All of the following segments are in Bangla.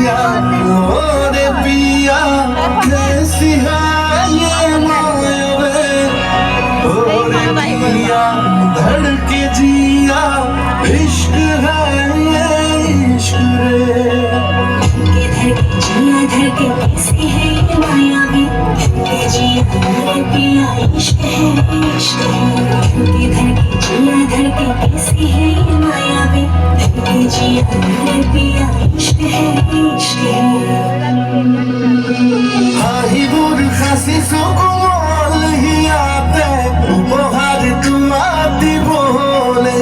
पिया रे पिया कैसी है ये मायवे रे पिया धड़के जिया इश्क है ये इश्क रे जिया धड़के कैसी है ये मायावी धड़के जिया रे पिया इश्क है इश्क धड़के जिया धड़के कैसी है ये मायावी धड़के जिया रे पिया इश्क है इश्क हाही बुर खासी सुकुमाल ही आते उपहार तुम आती बोले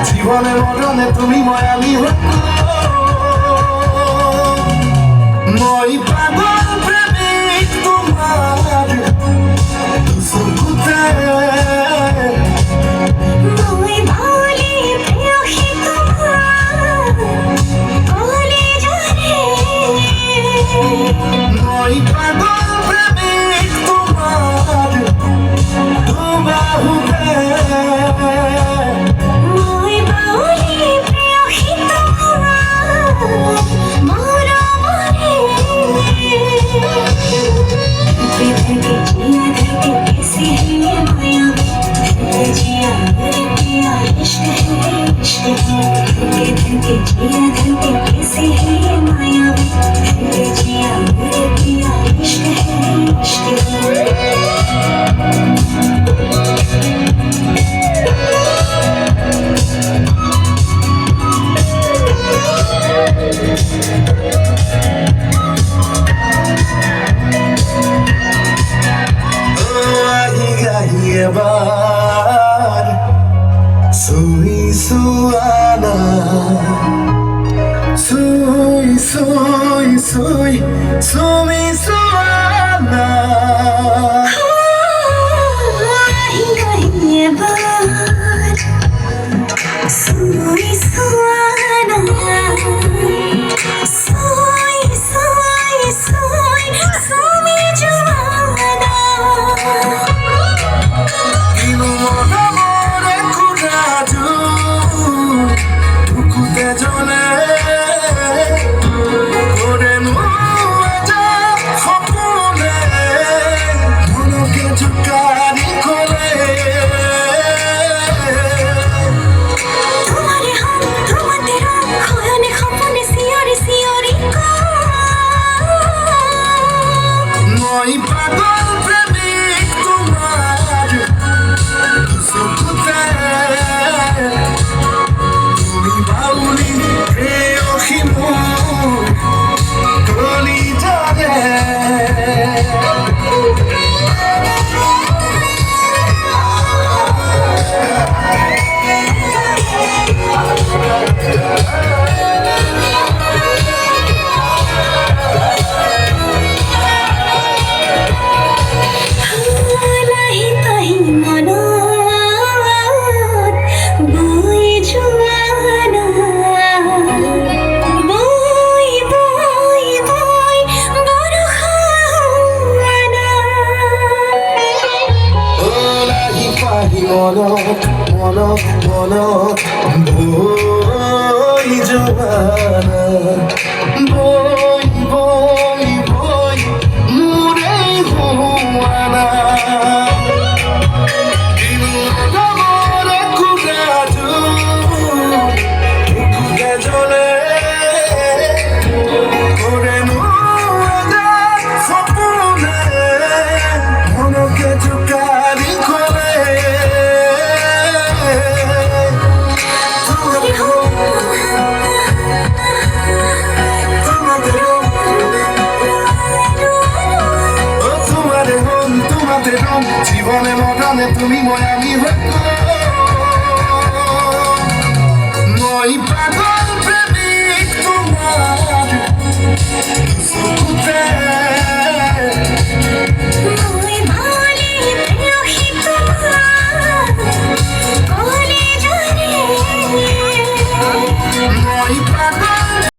জীবনে মরণে তুমি ময় আমি মই পাগল প্রেমিক তোমার সুখতে মই ভুলি প্রিয়হি তোমার বলে জানে মই পাগল প্রেমিক তোমার দুবাহুতে এবার সুই সুয়ানা সুই সুই সুই সুমি সুয়ানা সুই সুয়ানা সুই সুই সুই সুমি জুয়ানা পাগল প্রেমিক তোমার সুখতে তুমি বাউলি প্রেয়সী মোর গলি যাবে মনত মনত মনত বই জোয়ানা বই বই বই মুরে হুয়ানা রাতে রং জীবনে মরণে তুমি মই আমি হইতো মই পাগল